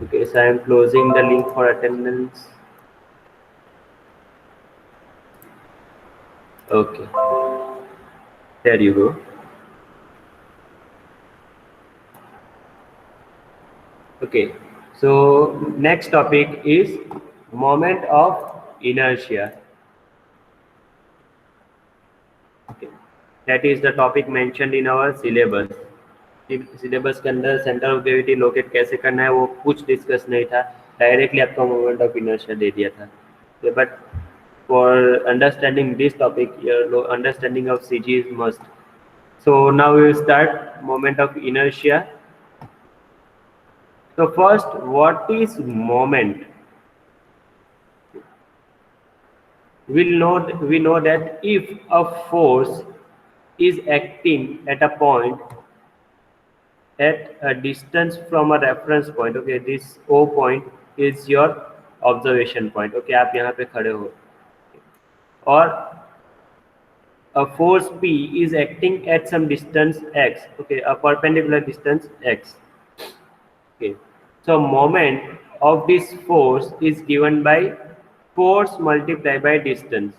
Okay, so I am closing the link for attendance. Okay, there you go. Okay, so next topic is moment of inertia. Okay, that is the topic mentioned in our syllabus. Syllabus के अंदर centre of gravity locate कैसे करना है वो कुछ discuss नहीं था, directly आपका मोमेंट ऑफ इनर्शिया दे दिया था. But for understanding this topic your understanding of CG is must. So now we will start moment of inertia. So first, what is moment? We know that if a force is acting at a point at a distance from a reference point, okay, this O point is your observation point, okay, आप यहाँ पे खड़े हो, और a force P is acting at some distance x, okay, a perpendicular distance x. Okay. So moment of this force is given by force multiplied by distance.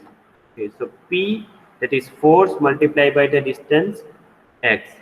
Okay. So P, that is force multiplied by the distance x.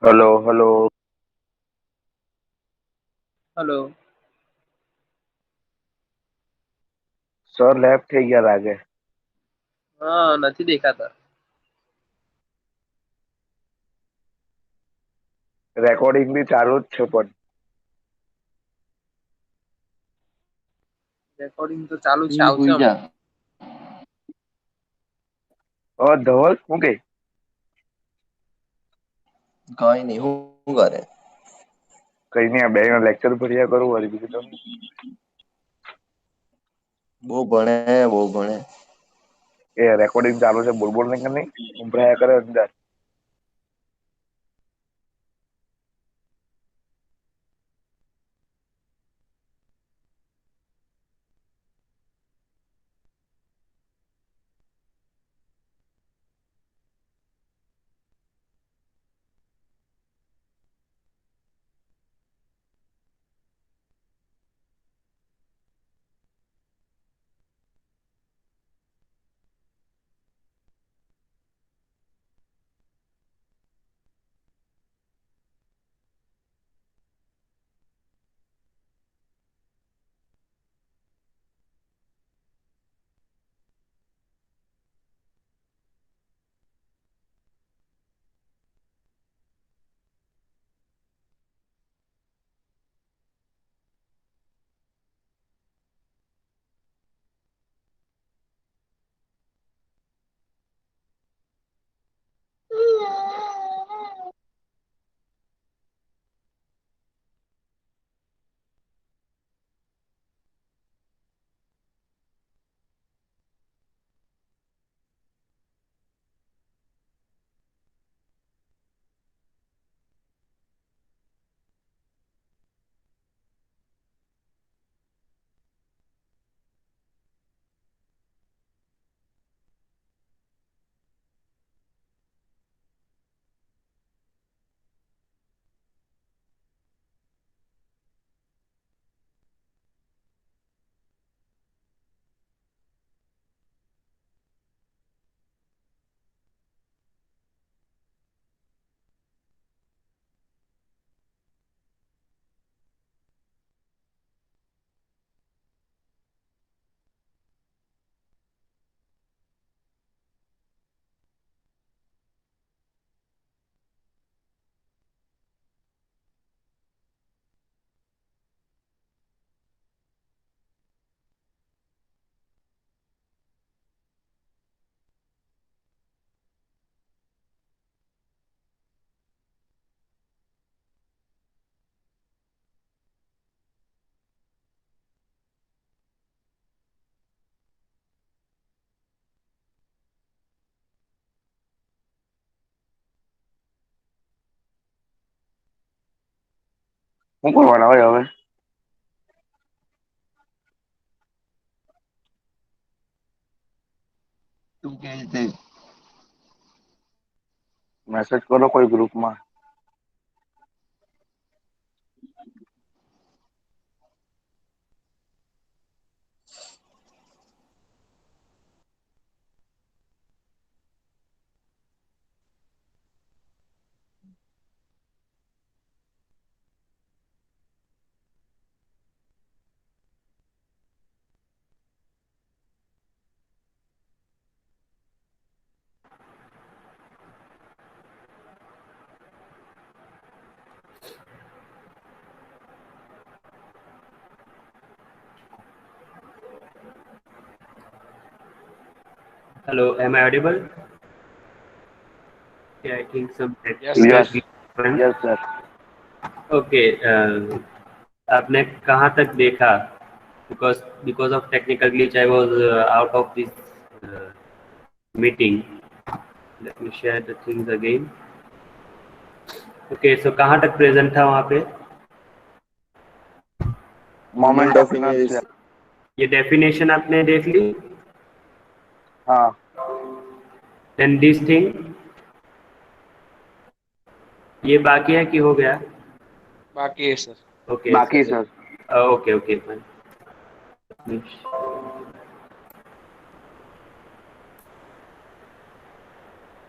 Hello hello. Hello. Sir left થઈ ગયા લાગે. હા, નથી દેખાતા. Recording બી ચાલુ જ છે પણ. રેકોર્ડિંગ તો ચાલુ છે, આવશે હુઈ જા. હમણાં. ધવલ શું કે? કઈ નઈ, હું કરે? કઈ નઈ, આ બે નો લેક્ચર ભર્યા કરું વળી બીજું તો. બહુ ભણે બહુ ભણે. એ રેકોર્ડિંગ ચાલુ છે, બોલ બોલ નહીં નહીં ઉભરાયા કરે અંદર. શું કરવાના હોય હવે? તું કે તે મેસેજ કરો કોઈ ગ્રુપમાં. Hello, am I audible? Yeah, I think some Yes, technical yes glitch. Yes sir. Okay, आपने कहाँ तक देखा? Because of technical glitch, I was out of this uh, meeting. Let me share the things again. Okay, so कहाँ तक present था वहाँ पे? Moment of inertia inertia. ये definition आपने देख ली? हाँ. Then this thing, ये बाकी है कि हो गया? बाकी है सर. Okay, बाकी so, sir. okay, fine.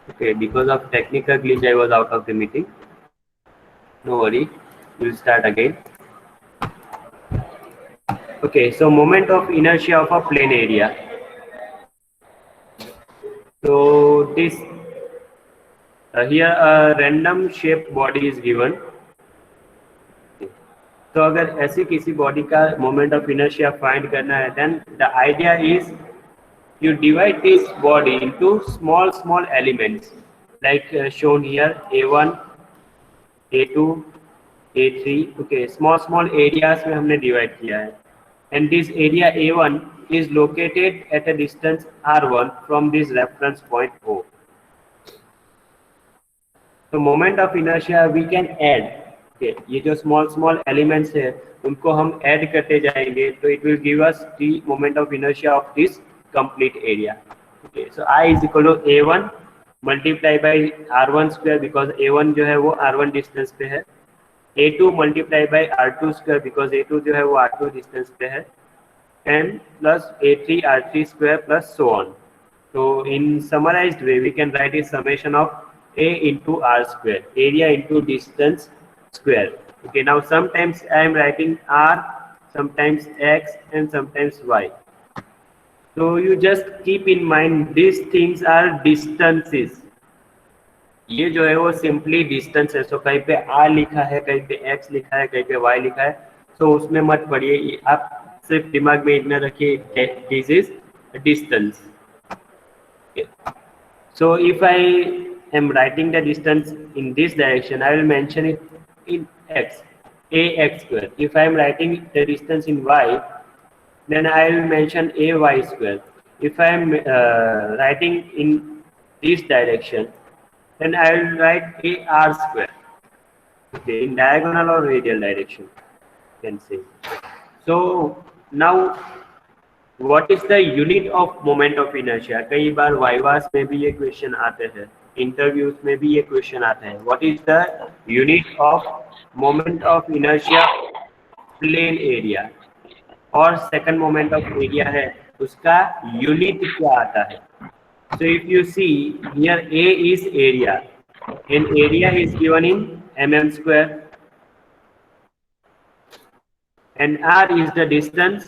Okay, because of technical glitch, I was out of the meeting. No worry, we'll start again. Okay, so moment of inertia of a plane area. So this here a random shaped body is given. तो अगर ऐसी किसी body का moment of inertia find करना है, then the idea is you divide this body into small elements like shown here, a1, a2, a3. okay, small areas में हमने divide किया है, and this area a1 is located at a distance r1 from this reference point o. तो moment of inertia we can add. Okay, ये जो small elements है उनको हम ऐड करते जाएंगे, तो it will give us the moment of inertia of this complete area. Okay, so I is equal to a1 multiply by r1 square, because a1 जो है वो r1 डिस्टेंस पे है, a2 multiply by r2 square, because a2 जो है वो r2 distance पे है, and plus a3 r3 square plus so on. So in summarized way we can write a summation of a into r square, area into distance square. Okay, now sometimes I am writing r, sometimes x and sometimes y. So you just keep in mind these things are distances. ये जो है वो simply distance है. सो कहीं पे r लिखा है, कहीं पे x लिखा है, कहीं पे y लिखा है, तो उसमें मत पढ़िए, आप सिर्फ दिमाग में इतना रखिए this is distance. So if I am writing the distance in this direction, I will mention it in x, ax square. If I am writing the distance in y, then I will mention ay square. If I am writing in this direction, then I will write ar square. Okay, in diagonal or radial direction, you can say. So now what is the unit of moment of inertia? कई बार vivas में भी ये question आते हैं, interviews में भी ये question आते हैं. What is the unit of moment of inertia plain area, और सेकंड मोमेंट ऑफ एरिया है उसका यूनिट क्या आता है? So if you see here, A is area and area is given in mm square and r is the distance,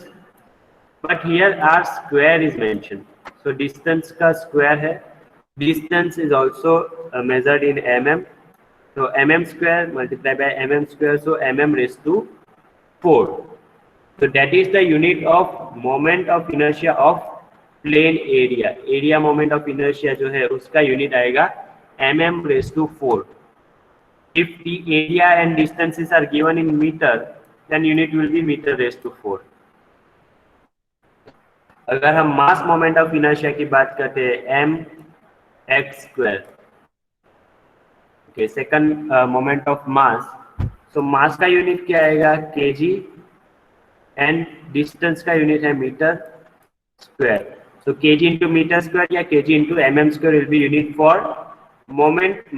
but here r square is mentioned. So distance का square है, distance is also measured in mm. So mm square multiplied by mm square, so mm raised to 4. So that is the unit of moment of inertia of plane area. Area moment of inertia जो है उसका unit आएगा mm raised to 4. If the area and distances are given in meter, then unit will be meter raised to 4. अगर हम मास moment of inertia की बात करते हैं, m x square. Okay, second moment of mass, so mass का unit क्या आएगा, kg, and distance का यूनिट है metre square. So kg into meter square या kg into mm square will be unit for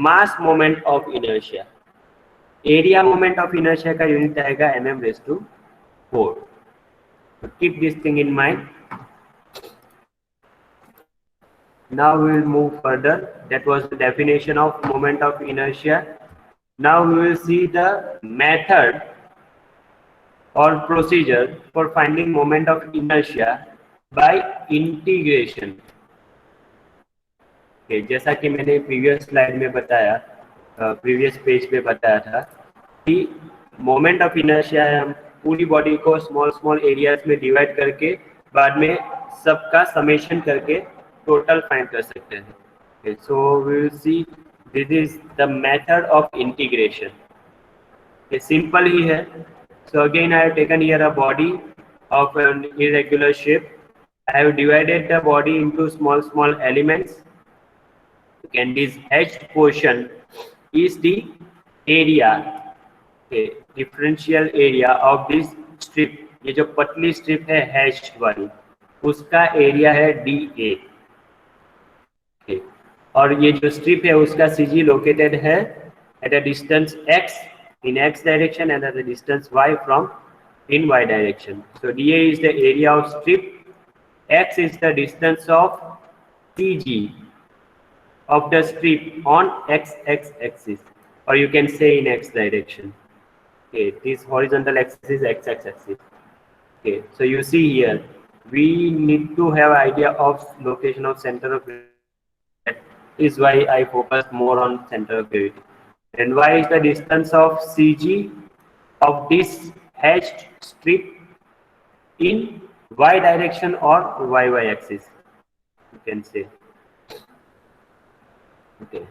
mass moment of inertia. Area moment of inertia का unit आएगा mm⁴. So keep this thing in mind. Now we will move further. That was the definition of moment of inertia. Now we will see the method or procedure for finding moment of inertia by integration. जैसा कि मैंने previous slide में बताया, previous page पे बताया था कि moment of inertia है, हम पूरी बॉडी को स्मॉल स्मॉल एरियाज में डिवाइड करके बाद में सबका समेशन करके टोटल फाइंड कर सकते हैं. So we will see this is the method of integration. ये सिंपल ही है. So again I have taken here a body of an irregular shape. I have divided the body into small small elements. And this hatched portion is the area, okay, differential area of this strip. ये जो पतली strip है hatched वाली, उसका area है DA. okay. और ये जो स्ट्रिप है उसका CG लोकेटेड है at a distance x in x direction and at a distance y from in y direction. So DA is the area of strip, x is the distance of CG of the strip on x axis, or you can say in x direction. Okay, this horizontal axis is x axis. Okay, so you see here we need to have idea of location of center of gravity. That is why I focus more on center of gravity. And y is the distance of CG of this hatched strip in y direction or y axis, you can say. Okay.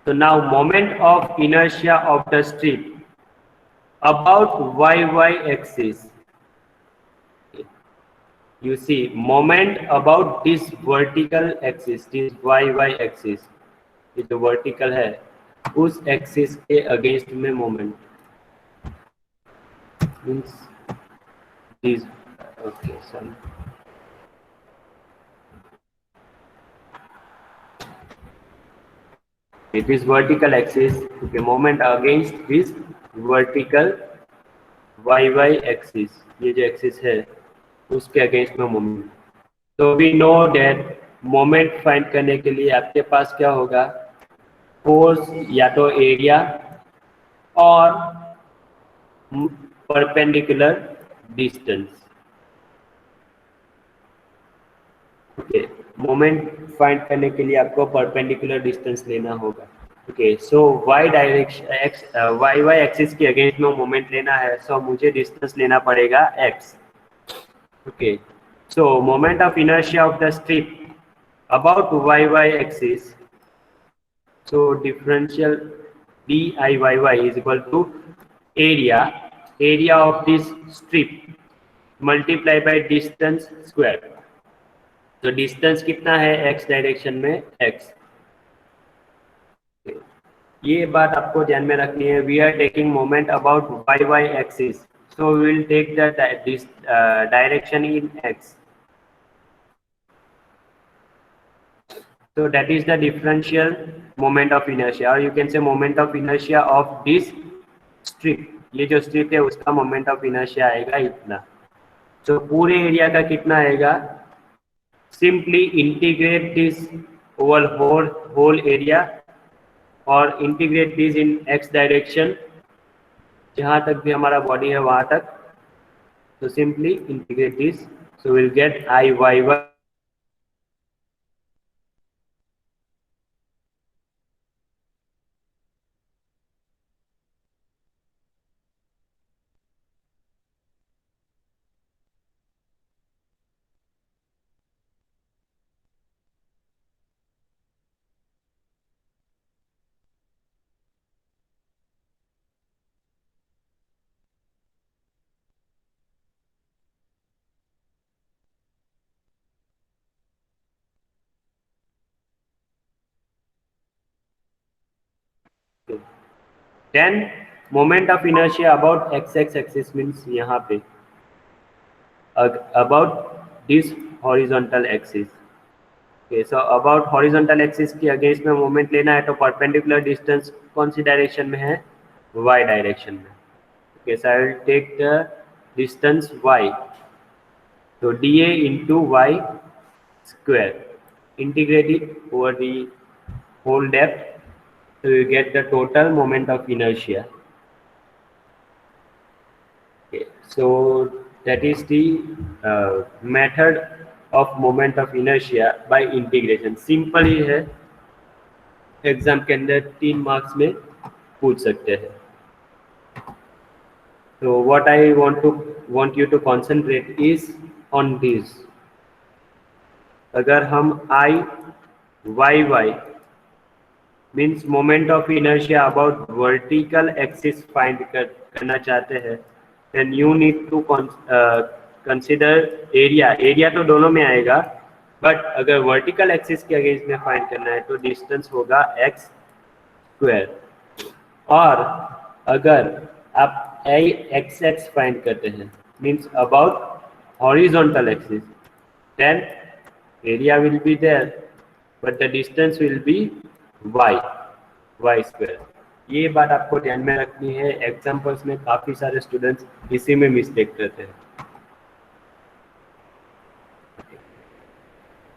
So now moment of inertia of the strip about y axis. Okay. You see moment about this vertical axis, this y axis, ये जो vertical है उस axis के against में moment means this. Okay, sorry. It is vertical axis. Okay, moment against this vertical y axis. ये जो axis है उसके against में moment. So we know that moment find करने के लिए आपके पास क्या होगा, फोर्स या तो एरिया और perpendicular distance. Okay, moment find करने के लिए आपको परपेंडिकुलर डिस्टेंस लेना होगा. Okay, so y direction x y axis के अगेंस्ट में मोमेंट लेना है, सो मुझे डिस्टेंस लेना पड़ेगा x. Okay, so moment of inertia of the strip about y axis, so differential DIYY is equal to area of this strip multiply by distance square. तो distance कितना है x direction में x. ये बात आपको ध्यान में रखनी है. We are taking moment about y axis, so we will take the direction in x. So that is the differential moment of inertia, or you can say moment of inertia of this strip. ये जो strip है उसका moment of inertia आएगा इतना. So पूरे area का कितना आएगा, simply integrate this whole area और integrate this in x direction, जहाँ तक भी हमारा बॉडी है वहाँ तक. So simply integrate this, so we'll get IYY. Then moment of inertia about x X axis means यहाँ पे about this horizontal axis. Okay, so about horizontal axis की अगेंस्ट में मोमेंट लेना है तो परपेंडिकुलर डिस्टेंस कौन सी डायरेक्शन में है? वाई डायरेक्शन में। Okay, so I will take the distance Y, तो dA into y square, integrate it over the whole depth, so you get the total moment of inertia. Okay, so that is the method of moment of inertia by integration. Simple ही है, exam के अंदर 3 marks में पूछ सकते हैं। So what I want you to concentrate is on this. अगर हम I means moment of inertia about vertical axis find करना चाहते हैं, then you need to consider area. Area तो दोनों में आएगा, बट अगर वर्टिकल एक्सिस के अगेंस्ट में फाइंड करना है तो डिस्टेंस होगा एक्स स्क्वायर। और अगर आप एक्स एक्स फाइंड करते हैं means about horizontal axis, then area will be there but the distance will be y square। ये बात आपको ध्यान में रखनी है, एग्जाम्पल्स में काफी सारे स्टूडेंट्स इसी में मिस्टेक करते हैं।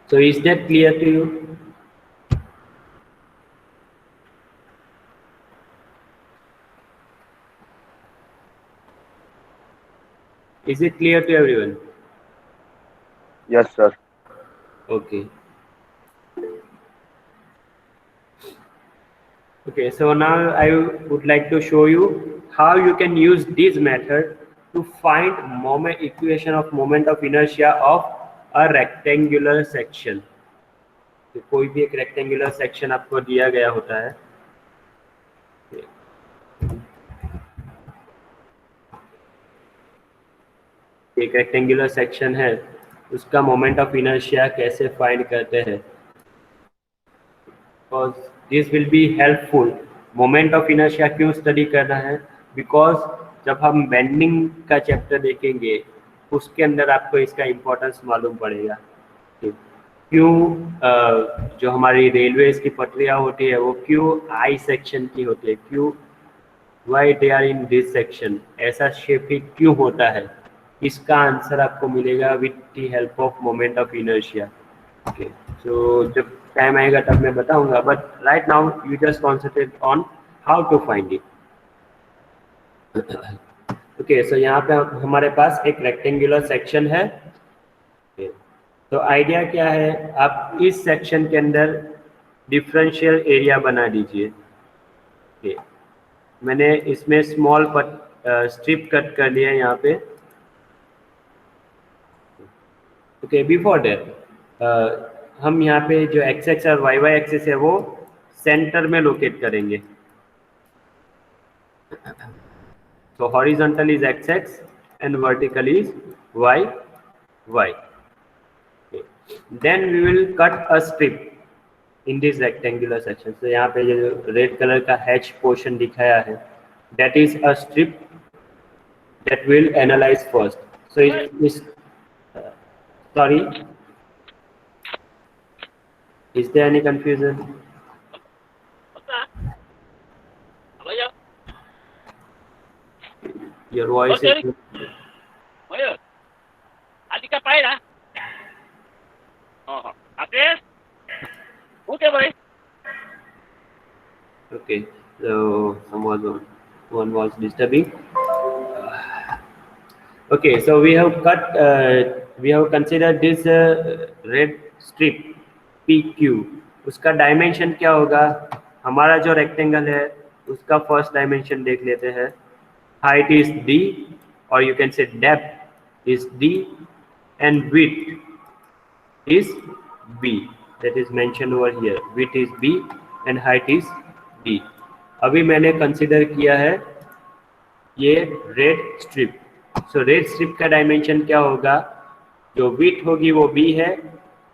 So is that clear to you? Is it clear to everyone? Yes, sir. Okay. Okay, so now I would like to show you how you can use this method to find moment equation of moment of inertia of a rectangular section। तो कोई भी एक rectangular section आपको दिया गया होता है, एक रेक्टेंगुलर सेक्शन है, उसका मोमेंट ऑफ इनर्शिया कैसे फाइंड करते हैं, because this will be helpful. Moment of inertia क्यों स्टडी करना है? बिकॉज जब हम बेंडिंग का चैप्टर देखेंगे उसके अंदर आपको इसका इम्पोर्टेंस मालूम पड़ेगा। क्यों जो हमारी रेलवेज की पटरियाँ होती है वो क्यों आई सेक्शन की होती है, क्यों why they are in this section, ऐसा शेप ही क्यों होता है, इसका आंसर आपको मिलेगा with the help of moment of inertia. Okay, so जब टाइम आएगा तब मैं बताऊंगा, but right now you just concentrate on how to find it. Okay, so यहाँ पे हमारे पास एक रेक्टेंगुलर सेक्शन है। तो आइडिया क्या है, आप इस सेक्शन के अंदर डिफरेंशियल एरिया बना दीजिए। okay. मैंने इसमें स्मॉल स्ट्रिप कट कर लिया है यहाँ पे। ओके, बिफोर दैट हम यहाँ पे जो एक्स एक्स और वाई वाई एक्सिस है वो सेंटर में लोकेट करेंगे। So horizontal is x and vertical is y। Okay. Then we will cut a strip in this rectangular section। So यहाँ पे जो रेड कलर का हैच पोर्शन दिखाया है, that is a strip that will analyze first। So it is sorry, is there any confusion? Your voice is Adik ka pa na? Akes? Okay, boy. okay, so one was disturbing। Okay, so we have considered this red strip PQ। उसका dimension क्या होगा? हमारा जो rectangle है उसका first dimension देख लेते हैं। Height is d, or you can say depth is d, and width is b, that is mentioned over here। Width is b and height is d। अभी मैंने कंसिडर किया है ये रेड स्ट्रिप। सो red strip का dimension क्या होगा? जो width होगी वो b है,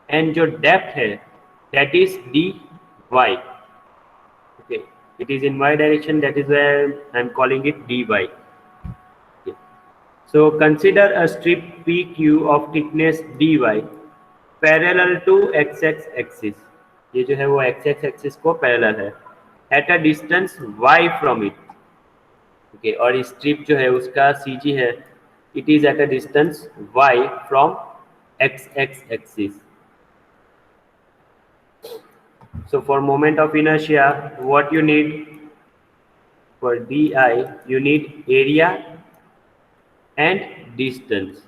एंड जो डेप्थ है that is dy। Okay, It is in y direction, that is why I am calling it dy. Okay. So consider a strip PQ of thickness dy parallel to x-x axis. ये जो है वो x-x axis को parallel है at a distance y from it. Okay, और strip जो है उसका CG है, it is at a distance y from x-x axis. So for moment of inertia, what you need for di, you need area and distance.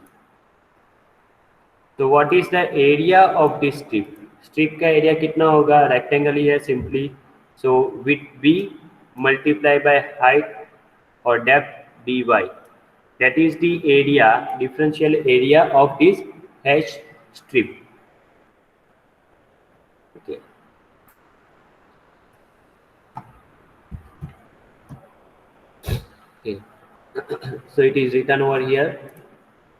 So what is the area of this strip? Strip का area कितना होगा? Rectangle ही है simply. So width b multiply by height or depth dy. That is the area, differential area of this H strip. Okay. Okay. So it is written over here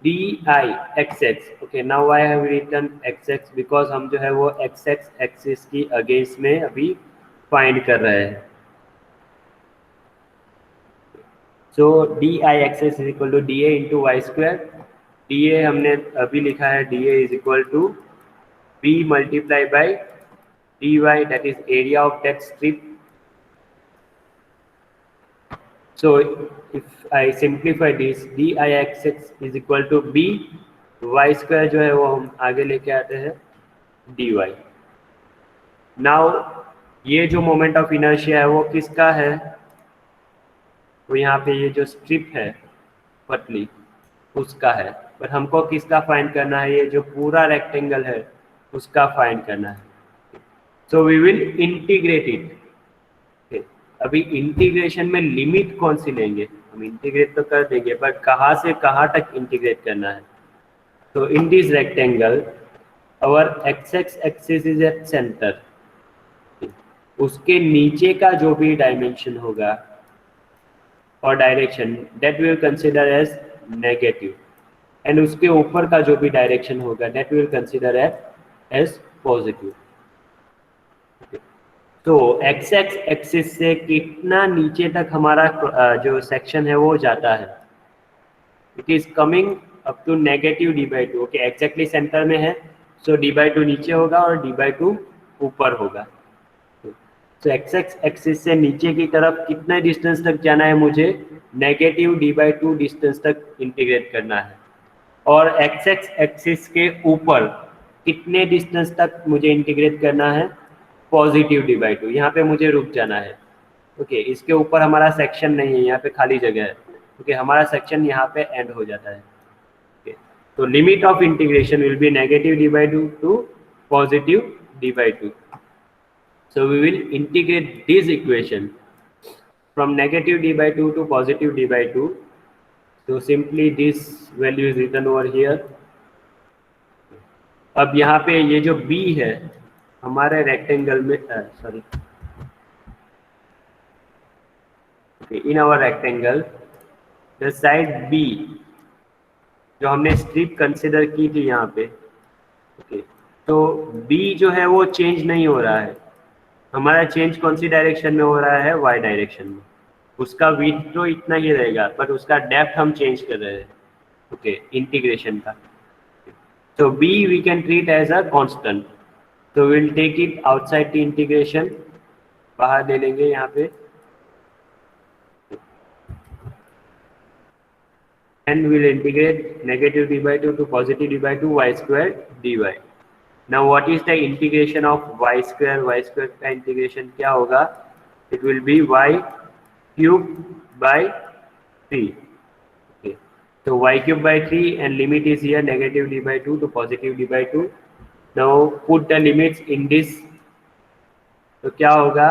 di xx. Okay, now I have written xx because हम जो है वो xx axis की against में अभी find कर रहे हैं. So di xx is equal to dA into y square. dA हमने अभी लिखा है, dA is equal to b multiply by dy, that is area of that strip. So if I simplify this, di xx is equal to b y square जो है वो हम आगे लेके आते हैं dy. Now ये जो मोमेंट ऑफ इनर्शिया है वो किसका है? तो यहाँ पे ये जो स्ट्रिप है पतली उसका है, पर हमको किसका फाइंड करना है? ये जो पूरा रेक्टेंगल है उसका फाइंड करना है. So we will integrate it. अभी इंटीग्रेशन में लिमिट कौन सी लेंगे? हम इंटीग्रेट तो कर देंगे, पर कहाँ से कहाँ तक इंटीग्रेट करना है? तो in this rectangle our X axis is at centre. उसके नीचे का जो भी डायमेंशन होगा और direction, that we will consider as negative, and उसके ऊपर का जो भी डायरेक्शन होगा that we will consider as positive. तो एक्स एक्स एक्सिस से कितना नीचे तक हमारा जो सेक्शन है वो जाता है? It is coming up to negative D by two. Okay, exactly centre में है, सो डी बाई टू नीचे होगा और डी बाई टू ऊपर होगा. तो एक्स एक्स एक्सिस से नीचे की तरफ कितने डिस्टेंस तक जाना है? मुझे negative D by to distance तक इंटीग्रेट करना है. और एक्स एक्स एक्सिस के ऊपर कितने डिस्टेंस तक मुझे इंटीग्रेट करना है? Positive D by to. यहाँ पे मुझे रुक जाना है. ओके, इसके ऊपर हमारा सेक्शन नहीं है, यहाँ पे खाली जगह है. ओके, हमारा सेक्शन यहाँ पे एंड हो जाता है. ओके, तो limit of integration will be negative D by two to positive D by two. So we will integrate this equation from negative d by 2 to positive d by 2. So simply this value is written over here. अब यहाँ पे ये जो b है हमारे rectangle में, sorry, in our rectangle the side b जो हमने स्ट्रिप कंसिडर की थी यहाँ पे. ओके, तो b जो है वो चेंज नहीं हो रहा है. हमारा चेंज कौन सी डायरेक्शन में हो रहा है? y डायरेक्शन में. उसका विड्थ तो इतना ही रहेगा, पर उसका डेप्थ हम चेंज कर रहे हैं. ओके, इंटीग्रेशन का. तो b we can treat as a constant. तो will take it outside the integration, बाहर ले लेंगे यहाँ पे, and will integrate negative D by two to positive D by two y square d y. Now what is the integration of y square? Y square का integration क्या होगा? It will be y cube by 3. Okay, so y cube by 3 and limit is here negative d by 2 to positive d by 2. Now put the limits in this. तो क्या होगा?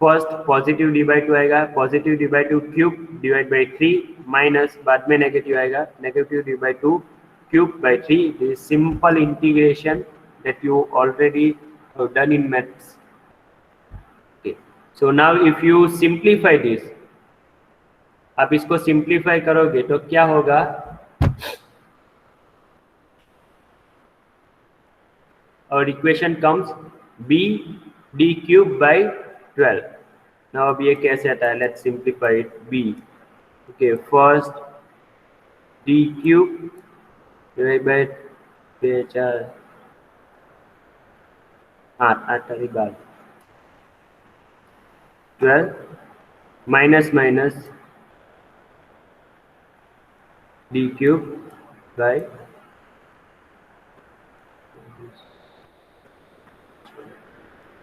First positive D by two आएगा, positive D by two cube divide by 3 minus बाद में negative आएगा, negative D by two cube by 3. This is simple integration that you already have done in maths. Okay, so now if you simplify this, आप इसको simplify करोगे तो क्या होगा? Our equation comes b d cube by 12. Now अब ये कैसे आता है? Let's simplify it. B. Okay, first d cube divided by 4 8 वाली बात 12 minus d cube by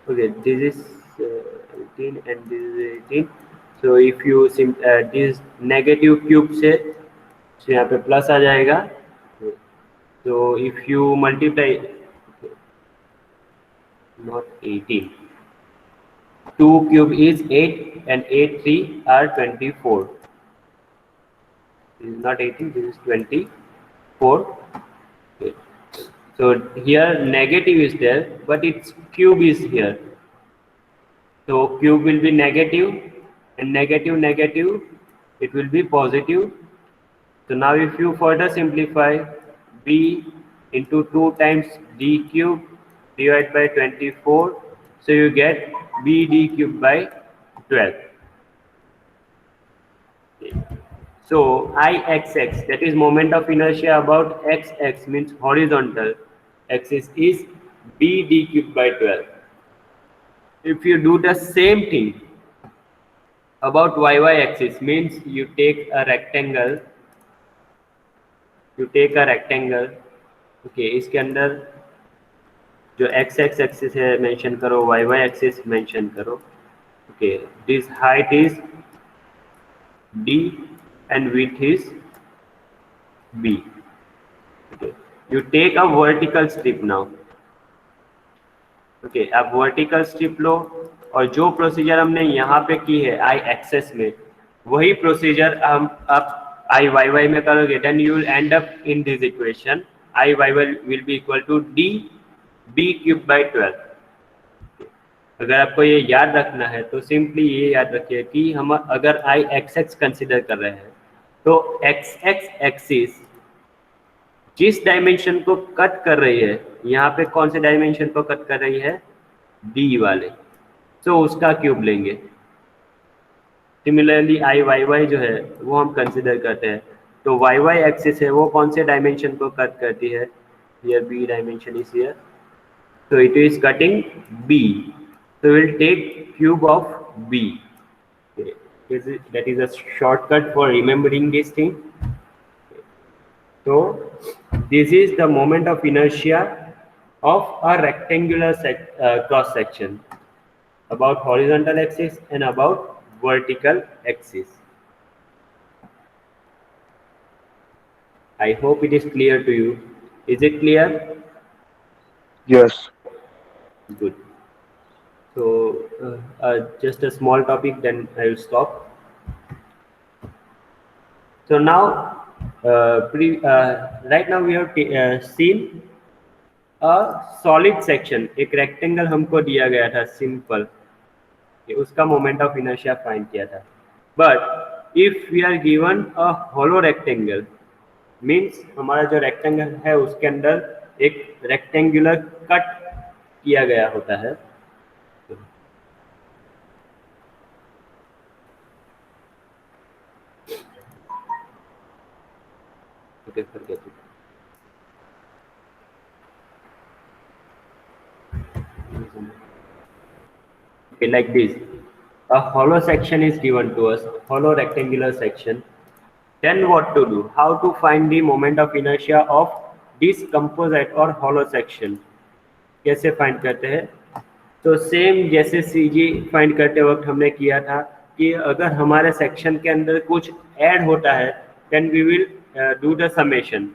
okay, this is 18 and this is 18. So if you this negative cube से तो यहाँ पे प्लस आ जाएगा. So if you multiply not 18, 2 cube is 8 and 8 3 are 24. This is not 18, this is 24. Okay. So here negative is there, but its cube is here. So cube will be negative, and negative, it will be positive. So now if you further simplify, b into 2 times d cube divided by 24, so you get b d cube by 12. So Ixx, that is moment of inertia about xx, means horizontal axis, is b d cube by 12. If you do the same thing about yy axis, means you take a rectangle, okay, इसके अंदर जो x axis है mention करो, y axis mention करो. Okay, this height is d and width is b. Okay, you take a vertical strip now. Okay, अब vertical strip लो और जो procedure हमने यहाँ पे की है आई एक्सेस में, वही प्रोसीजर हम अब आई वाई वाई में करोगे. Then you will end up in this equation. I Y Y will be equal to D B cube by 12. अगर आपको ये याद रखना है तो सिंपली ये याद रखिए कि हम अगर आई एक्स एक्स कंसिडर कर रहे हैं तो एक्स एक्स एक्सिस जिस डायमेंशन को कट कर रही है, यहाँ पे कौन से डायमेंशन को कट कर रही है? डी वाले. तो उसका क्यूब लेंगे. सिमिलरली आई वाई वाई जो है वो हम कंसिडर करते हैं, तो वाई वाई एक्सिस है वो कौन से डायमेंशन को कट करती है? Here B dimension is here, so it is cutting b, so we'll take cube of b. Okay. That is a shortcut for remembering this thing. So this is the moment of inertia of a rectangular cross section about horizontal axis and about vertical axis. I hope it is clear to you. Is it clear? Yes. Good. So just a small topic, then I will stop. So now right now we have seen a solid section. एक rectangle हमको दिया गया था simple, उसका moment of inertia find किया था. But if we are given a hollow rectangle, means हमारा जो rectangle है उसके अंदर एक rectangular cut किया गया होता है. Okay, forget it. Okay, like this. A hollow section is given to us, hollow rectangular section. Then what to do? How to find the moment of inertia of this composite or hollow section? कैसे find करते हैं? तो same जैसे CG find करते वक्त हमने किया था कि अगर हमारे सेक्शन के अंदर कुछ ऐड होता है then we will do the summation.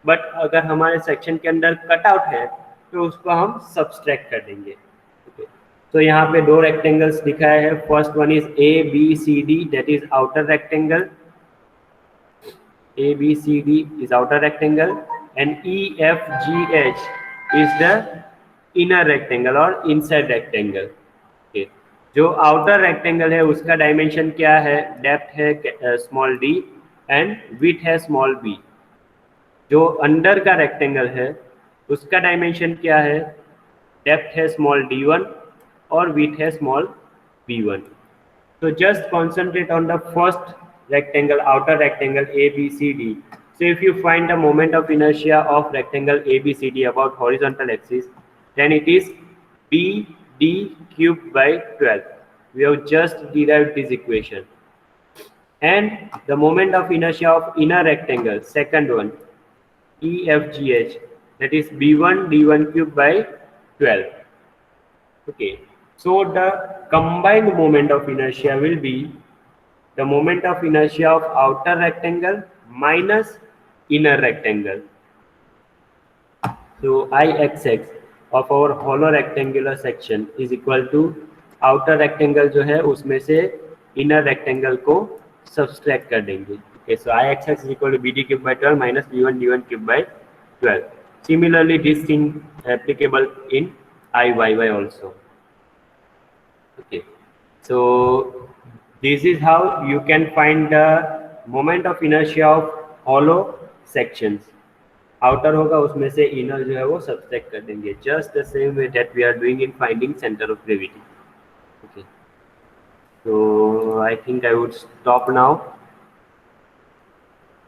But अगर हमारे सेक्शन के अंदर कट आउट है तो उसको हम सब्सट्रैक्ट कर देंगे. तो यहाँ पे दो रेक्टेंगल्स दिखाए हैं. First one is A B C D, that is outer rectangle. A B C D is outer rectangle and E F G H is the inner rectangle और इनसाइड रेक्टेंगल. जो आउटर रेक्टेंगल है उसका dimension क्या है? Depth है small D and width है small B. जो अंदर का रेक्टेंगल है उसका डायमेंशन क्या है? डेप्थ है स्मॉल d1 और विड्थ है small B1. So just concentrate on the first rectangle, outer rectangle ABCD. So if you find the moment of inertia of rectangle ABCD about horizontal axis, then it is BD cubed by 12. We have just derived this equation. And the moment of inertia of inner rectangle, second one, EFGH, that is B1 D1 cubed by 12. Okay, so the combined moment of inertia will be the moment of inertia of outer rectangle minus inner rectangle. So Ixx of our hollow rectangular section is equal to outer rectangle जो है उसमें से inner rectangle को subtract कर देंगे. Okay, so Ixx is equal to BD cube by 12 minus B1 D1 cube by 12. Similarly, this thing applicable in Iyy also. Okay, so this is how you can find the moment of inertia of hollow sections. Outer होगा उसमें से inner जो है वो subtract कर देंगे. Just the same way that we are doing in finding center of gravity. Okay, so I think I would stop now.